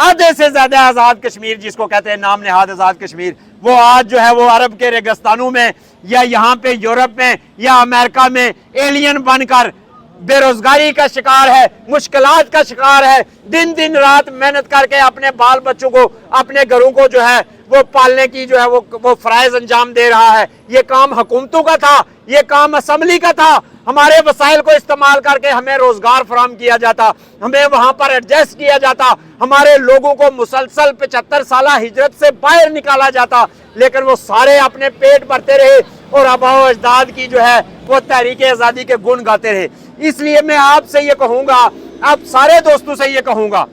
آدھے سے زیادہ آزاد کشمیر جس کو کہتے ہیں نام نہاد آزاد کشمیر، وہ آج جو ہے وہ عرب کے ریگستانوں میں یا یہاں پہ یورپ میں یا امریکہ میں ایلین بن کر بے روزگاری کا شکار ہے، مشکلات کا شکار ہے، دن رات محنت کر کے اپنے بال بچوں کو، اپنے گھروں کو جو ہے وہ پالنے کی جو ہے وہ فرائض انجام دے رہا ہے۔ یہ کام حکومتوں کا تھا، یہ کام اسمبلی کا تھا، ہمارے وسائل کو استعمال کر کے ہمیں روزگار فراہم کیا جاتا، ہمیں وہاں پر ایڈجسٹ کیا جاتا، ہمارے لوگوں کو مسلسل 75 سالہ ہجرت سے باہر نکالا جاتا، لیکن وہ سارے اپنے پیٹ بھرتے رہے اور آباء و اجداد کی جو ہے وہ تحریک آزادی کے گن گاتے رہے۔ اس لیے میں آپ سے یہ کہوں گا، آپ سارے دوستوں سے یہ کہوں گا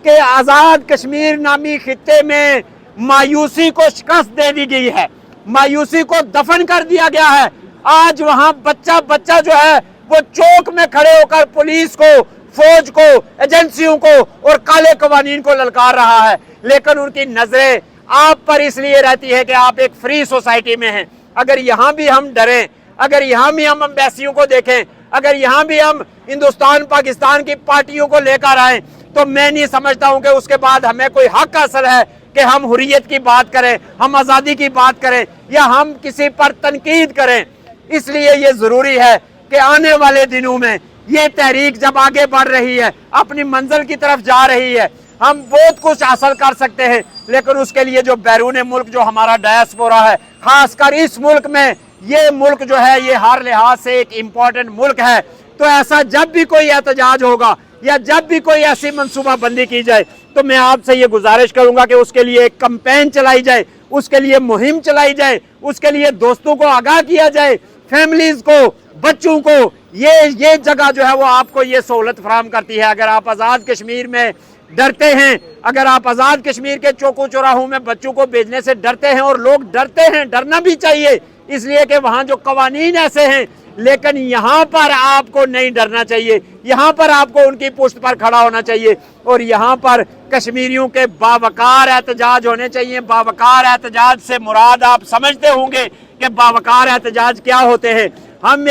کہ آزاد کشمیر نامی خطے میں مایوسی کو شکست دے دی گئی ہے، مایوسی کو دفن کر دیا گیا ہے۔ آج وہاں بچہ جو ہے وہ چوک میں کھڑے ہو کر پولیس کو، فوج کو، ایجنسیوں کو اور کالے قوانین کو للکار رہا ہے، لیکن ان کی نظریں آپ پر اس لیے رہتی ہے کہ آپ ایک فری سوسائٹی میں ہیں۔ اگر یہاں بھی ہم ڈریں، اگر یہاں بھی ہم امبیسیوں کو دیکھیں، اگر یہاں بھی ہم ہندوستان پاکستان کی پارٹیوں کو لے کر آئیں، تو میں نہیں سمجھتا ہوں کہ اس کے بعد ہمیں کوئی حق حاصل ہے کہ ہم حریت کی بات کریں، ہم آزادی کی بات کریں یا ہم کسی پر تنقید کریں۔ اس لیے یہ ضروری ہے کہ آنے والے دنوں میں یہ تحریک جب آگے بڑھ رہی ہے، اپنی منزل کی طرف جا رہی ہے، ہم بہت کچھ حاصل کر سکتے ہیں، لیکن اس کے لیے جو بیرون ملک جو ہمارا ڈائسپورا ہے، خاص کر اس ملک میں، یہ ملک جو ہے یہ ہر لحاظ سے ایک امپورٹنٹ ملک ہے۔ تو ایسا جب بھی کوئی احتجاج ہوگا یا جب بھی کوئی ایسی منصوبہ بندی کی جائے تو میں آپ سے یہ گزارش کروں گا کہ اس کے لیے ایک کمپین چلائی جائے، اس کے لیے مہم چلائی جائے، اس کے لیے دوستوں کو آگاہ کیا جائے، فیملیز کو، بچوں کو۔ یہ جگہ جو ہے وہ آپ کو یہ سہولت فراہم کرتی ہے۔ اگر آپ آزاد کشمیر میں ڈرتے ہیں، اگر آپ آزاد کشمیر کے چوکوں چوراہوں میں بچوں کو بھیجنے سے ڈرتے ہیں، اور لوگ ڈرتے ہیں، ڈرنا بھی چاہیے اس لیے کہ وہاں جو قوانین ایسے ہیں، لیکن یہاں پر آپ کو نہیں ڈرنا چاہیے، یہاں پر آپ کو ان کی پشت پر کھڑا ہونا چاہیے، اور یہاں پر کشمیریوں کے باوقار احتجاج ہونے چاہیے۔ باوقار احتجاج سے مراد آپ سمجھتے ہوں گے کہ باوقار احتجاج کیا ہوتے ہیں۔ ہم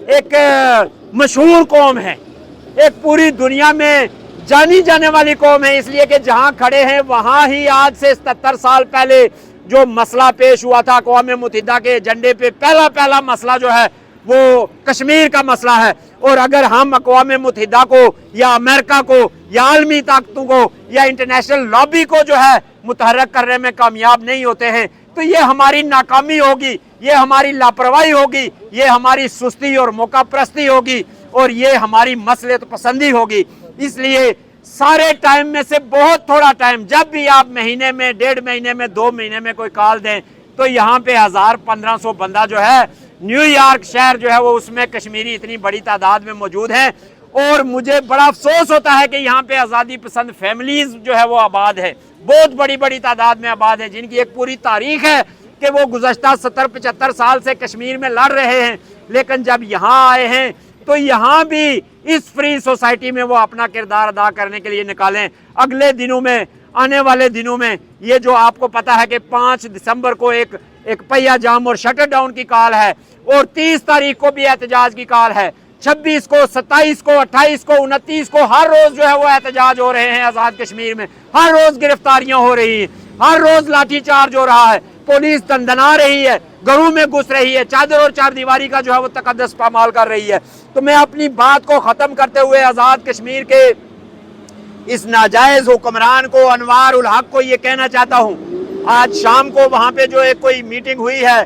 ایک مشہور قوم ہے، ایک پوری دنیا میں جانی جانے والی قوم ہے، اس لیے کہ جہاں کھڑے ہیں وہاں ہی آج سے 77 سال پہلے جو مسئلہ پیش ہوا تھا اقوام متحدہ کے ایجنڈے پہ، پہلا مسئلہ جو ہے وہ کشمیر کا مسئلہ ہے۔ اور اگر ہم اقوام متحدہ کو یا امریکہ کو یا عالمی طاقتوں کو یا انٹرنیشنل لابی کو جو ہے متحرک کرنے میں کامیاب نہیں ہوتے ہیں، تو یہ ہماری ناکامی ہوگی, یہ ہماری لاپرواہی ہوگی, یہ ہماری سستی اور موقع پرستی ہوگی, اور یہ ہماری مصلحت پسندی ہوگی. اس لیے سارے ٹائم میں سے بہت تھوڑا ٹائم, جب بھی آپ مہینے میں, 1.5 مہینے میں, 2 مہینے میں کوئی کال دیں تو یہاں پہ 1000-1500 بندہ جو ہے نیو یارک شہر جو ہے وہ اس میں کشمیری اتنی بڑی تعداد میں موجود ہیں. اور مجھے بڑا افسوس ہوتا ہے کہ یہاں پہ آزادی پسند فیملیز جو ہے وہ آباد ہے, بہت بڑی بڑی تعداد میں آباد ہے, جن کی ایک پوری تاریخ ہے کہ وہ گزشتہ 70-75 سال سے کشمیر میں لڑ رہے ہیں, لیکن جب یہاں آئے ہیں تو یہاں بھی اس فری سوسائٹی میں وہ اپنا کردار ادا کرنے کے لیے نکالیں. اگلے دنوں میں, آنے والے دنوں میں, یہ جو آپ کو پتا ہے کہ 5 دسمبر کو ایک پہیا جام اور شٹر ڈاؤن کی کال ہے, اور 30 تاریخ کو بھی احتجاج کی کال ہے, 26 کو, 27 کو, 28 کو, 29 کو, ہر روز جو ہے وہ احتجاج ہو رہے ہیں آزاد کشمیر میں, ہر روز گرفتاریاں ہو رہی ہیں, ہر روز لاٹھی چارج ہو رہا ہے, پولیس دندنا رہی ہے, گھروں میں گھس رہی ہے, چادر اور چار دیواری کا جو ہے وہ تقدس پامال کر رہی ہے. تو میں اپنی بات کو ختم کرتے ہوئے آزاد کشمیر کے اس ناجائز حکمران کو, انوار الحق کو, یہ کہنا چاہتا ہوں, آج شام کو وہاں پہ جو ایک کوئی میٹنگ ہوئی ہے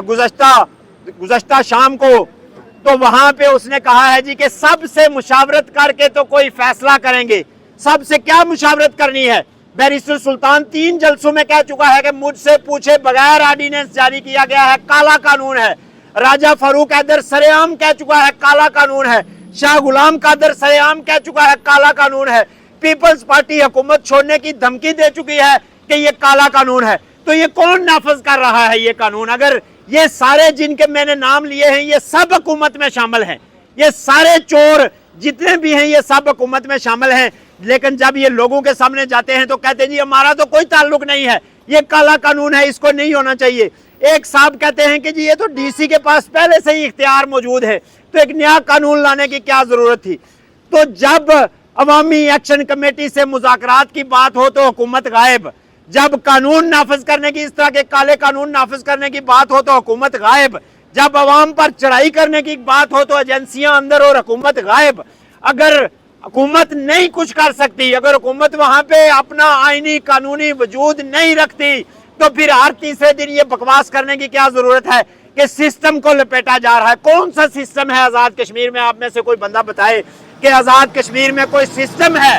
گزشتہ شام کو, تو وہاں پہ اس نے کہا ہے جی کہ سب سے مشاورت کر کے تو کوئی فیصلہ کریں گے. سب سے کیا مشاورت کرنی ہے؟ بیرسٹر سلطان 3 جلسوں میں کہہ چکا ہے کہ مجھ سے پوچھے بغیر آرڈیننس جاری کیا گیا ہے, کالا قانون ہے. راجہ فاروق حیدر سرعام کہہ چکا ہے کالا قانون ہے. شاہ غلام قادر سرعام کہہ چکا ہے کالا قانون ہے. پیپلز پارٹی حکومت چھوڑنے کی دھمکی دے چکی ہے کہ یہ کالا قانون ہے. تو یہ کون نافذ کر رہا ہے یہ قانون؟ اگر یہ سارے جن کے میں نے نام لیے ہیں یہ سب حکومت میں شامل ہیں, یہ سارے چور جتنے بھی ہیں یہ سب حکومت میں شامل ہیں, لیکن جب یہ لوگوں کے سامنے جاتے ہیں تو کہتے ہیں جی ہمارا تو کوئی تعلق نہیں ہے, یہ کالا قانون ہے, اس کو نہیں ہونا چاہیے. ایک صاحب کہتے ہیں کہ جی یہ تو ڈی سی کے پاس پہلے سے ہی اختیار موجود ہے, تو ایک نیا قانون لانے کی کیا ضرورت تھی؟ تو جب عوامی ایکشن کمیٹی سے مذاکرات کی بات ہو تو حکومت غائب, جب قانون نافذ کرنے کی, اس طرح کے کالے قانون نافذ کرنے کی بات ہو تو حکومت غائب, جب عوام پر چڑھائی کرنے کی بات ہو تو ایجنسیاں اندر اور حکومت غائب. اگر حکومت نہیں کچھ کر سکتی, اگر حکومت وہاں پہ اپنا آئینی قانونی وجود نہیں رکھتی, تو پھر ہر تیسرے دن یہ بکواس کرنے کی کیا ضرورت ہے کہ سسٹم کو لپیٹا جا رہا ہے؟ کون سا سسٹم ہے آزاد کشمیر میں؟ آپ میں سے کوئی بندہ بتائے کہ آزاد کشمیر میں کوئی سسٹم ہے,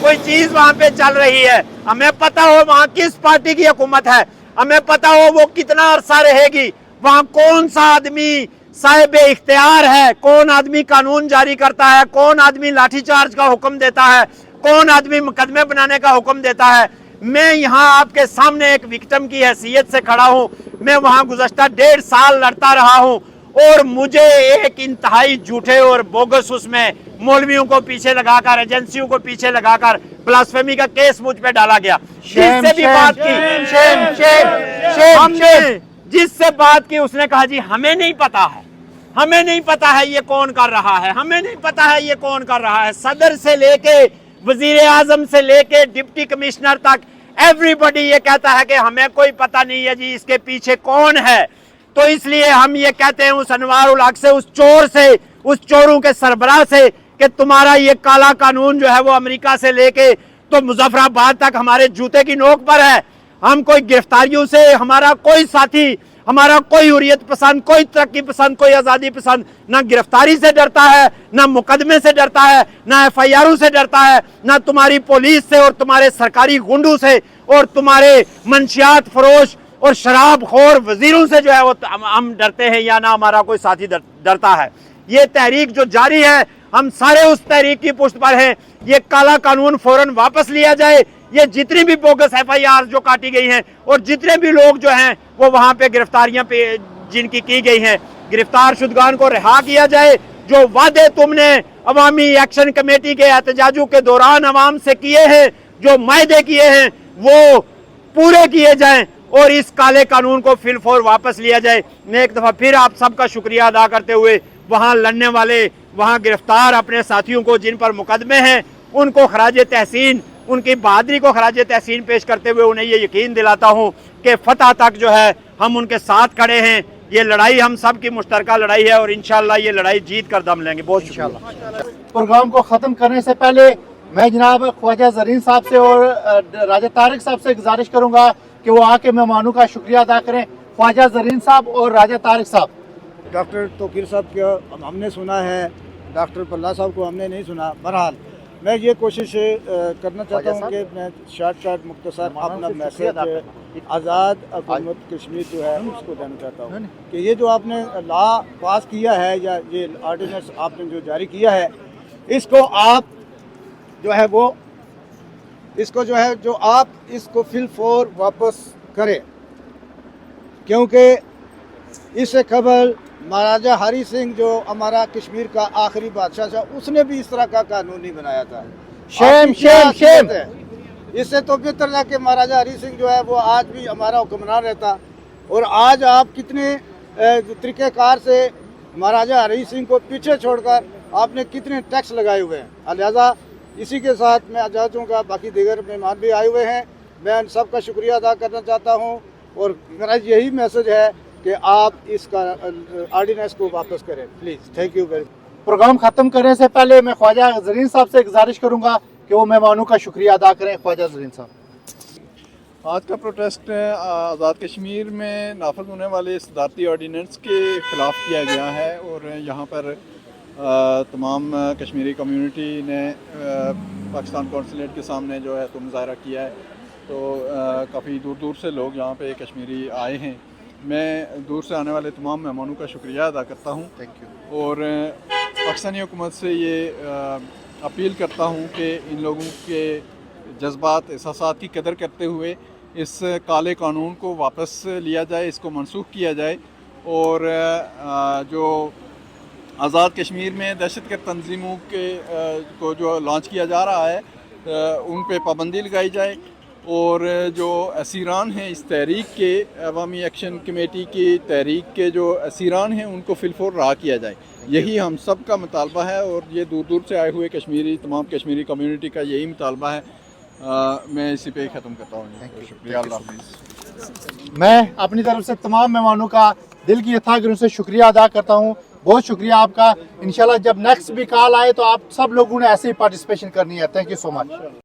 کوئی چیز وہاں پہ چل رہی ہے. ہمیں پتہ ہو وہاں کس پارٹی کی حکومت ہے, ہمیں پتہ ہو وہ کتنا عرصہ رہے گی, وہاں کون سا آدمی صاحب اختیار ہے, کون آدمی قانون جاری کرتا ہے, کون آدمی لاٹھی چارج کا حکم دیتا ہے, کون آدمی مقدمے بنانے کا حکم دیتا ہے. میں یہاں آپ کے سامنے ایک وکٹم کی حیثیت سے کھڑا ہوں, میں وہاں گزشتہ 1.5 سال لڑتا رہا ہوں, اور مجھے ایک انتہائی جھوٹے اور بوگس اس میں مولویوں کو پیچھے لگا کر, ایجنسیوں کو پیچھے لگا کر بلاسفیمی کا کیس مجھ پہ ڈالا گیا. جس سے بھی بات کی, جس سے بات کی اس نے کہا جی ہمیں نہیں پتا ہے, ہمیں نہیں پتا ہے یہ کون کر رہا ہے, ہمیں نہیں پتا ہے یہ کون کر رہا ہے. صدر سے لے کے وزیر اعظم سے لے کے ڈپٹی کمشنر تک ایوری بڈی یہ کہتا ہے کہ ہمیں کوئی پتہ نہیں ہے جی اس کے پیچھے کون ہے. تو اس لیے ہم یہ کہتے ہیں اس انوار الحق سے, اس چور سے, اس چوروں کے سربراہ سے کہ تمہارا یہ کالا قانون جو ہے وہ امریکہ سے لے کے تو مظفر آباد تک ہمارے جوتے کی نوک پر ہے. ہم کوئی گرفتاریوں سے, ہمارا کوئی ساتھی, ہمارا کوئی حریت پسند, کوئی ترقی پسند, کوئی آزادی پسند نہ گرفتاری سے ڈرتا ہے, نہ مقدمے سے ڈرتا ہے, نہ ایف آئی آروں سے ڈرتا ہے, نہ تمہاری پولیس سے اور تمہارے سرکاری گنڈوں سے اور تمہارے منشیات فروش اور شراب خور وزیروں سے جو ہے وہ ہم ڈرتے ہیں, یا نہ ہمارا کوئی ساتھی ڈرتا ہے. یہ تحریک جو جاری ہے ہم سارے اس تحریک کی پشت پر ہیں. یہ کالا قانون فوراً واپس لیا جائے. یہ جتنی بھی بوگس ایف آئی آر جو کاٹی گئی ہیں اور جتنے بھی لوگ جو ہیں وہ وہاں پہ گرفتاریاں پہ جن کی گئی ہیں, گرفتار شدگان کو رہا کیا جائے. جو وعدے تم نے عوامی ایکشن کمیٹی کے احتجاجوں کے دوران عوام سے کیے ہیں, جو معاہدے کیے ہیں وہ پورے کیے جائیں اور اس کالے قانون کو فی الفور واپس لیا جائے. میں ایک دفعہ پھر آپ سب کا شکریہ ادا کرتے ہوئے وہاں لڑنے والے, وہاں گرفتار اپنے ساتھیوں کو جن پر مقدمے ہیں ان کو خراج تحسین, ان کی بہادری کو خراج تحسین پیش کرتے ہوئے انہیں یہ یقین دلاتا ہوں کہ فتح تک جو ہے ہم ان کے ساتھ کھڑے ہیں. یہ لڑائی ہم سب کی مشترکہ لڑائی ہے اور انشاءاللہ یہ لڑائی جیت کر دم لیں گے. بہت شکریہ. پروگرام کو ختم کرنے سے پہلے میں جناب خواجہ زرین صاحب سے اور راجہ طارق صاحب سے گزارش کروں گا कि वो आके मेहमानों का शुक्रिया अदा करें, ख्वाजा जरीन साहब और राजा तारिक साहब। डॉक्टर तौकीर साहब का हमने सुना है, डॉक्टर पल्ला साहब को हमने नहीं सुना। बहरहाल मैं ये कोशिश करना चाहता हूँ कि मैं शॉर्ट मुख्तसर अपना मैसेज आज़ाद हुकूमत कश्मीर जो है उसको देना चाहता हूँ कि ये जो आपने लॉ पास किया है या ये ऑर्डिनेंस आपने जो जारी किया है, इसको आप जो है वो इसको जो है जो आप इसको फिल फोर वापस करें, क्योंकि इससे कबल महाराजा हरी सिंह जो हमारा कश्मीर का आखिरी बादशाह था, उसने भी इस तरह का कानून नहीं बनाया था। शेम आपकी क्या शेम शेम। हकीकत है? इससे तो बेहतर था कि महाराजा हरी सिंह जो है वो आज भी हमारा हुक्मरान रहता। और आज आप कितने तरीक़ेकार से महाराजा हरी सिंह को पीछे छोड़कर आपने कितने टैक्स लगाए हुए हैं। लिहाजा इसी के साथ मैं आज़ादों का बाकी दीगर मेहमान भी आए हुए हैं, मैं इन सब का शुक्रिया अदा करना चाहता हूँ और मेरा यही मैसेज है कि आप इसका ऑर्डिनेंस को वापस करें please. Thank you very much. Programme ख़त्म करने से पहले मैं ख्वाजा जरीन साहब से गुजारिश करूँगा कि वो मेहमानों का शुक्रिया अदा करें। ख्वाजा जरीन साहब। आज का प्रोटेस्ट आज़ाद कश्मीर में नाफज होने वाले सदारती ऑर्डिनेंस के ख़िलाफ़ किया गया है और यहाँ पर तमाम कश्मीरी कम्युनिटी ने पाकिस्तान कौंसलेट के सामने जो है तो मुजाहरा किया है। तो काफ़ी दूर दूर से लोग यहाँ पे कश्मीरी आए हैं। मैं दूर से आने वाले तमाम मेहमानों का शुक्रिया अदा करता हूँ। Thank you. और पाकिस्तानी हुकूमत से ये अपील करता हूँ कि इन लोगों के जज्बात एहसासात की कदर करते हुए इस काले कानून को वापस लिया जाए, इसको मनसूख किया जाए और जो आज़ाद कश्मीर में दहशतगर्द तंजीमों के को जो लॉन्च किया जा रहा है उन पे पाबंदी लगाई जाए और जो असीरान हैं इस तहरीक के, अवामी एक्शन कमेटी की तहरीक के जो असीरान हैं उनको फिलफोर रहा किया जाए। यही हम सब का मुतालबा है और ये दूर दूर से आए हुए कश्मीरी तमाम कश्मीरी कम्युनिटी का यही मुतालबा है। मैं इसी पे ख़त्म करता हूँ। शुक्रिया। अल्लाह हाफ़िज़। मैं अपनी तरफ से तमाम मेहमानों का दिल की यथा दिल से शुक्रिया अदा करता हूँ। बहुत शुक्रिया आपका। इंशाल्लाह जब नेक्स्ट भी कॉल आए तो आप सब लोगों ने ऐसे ही पार्टिसिपेशन करनी है। Thank you so much.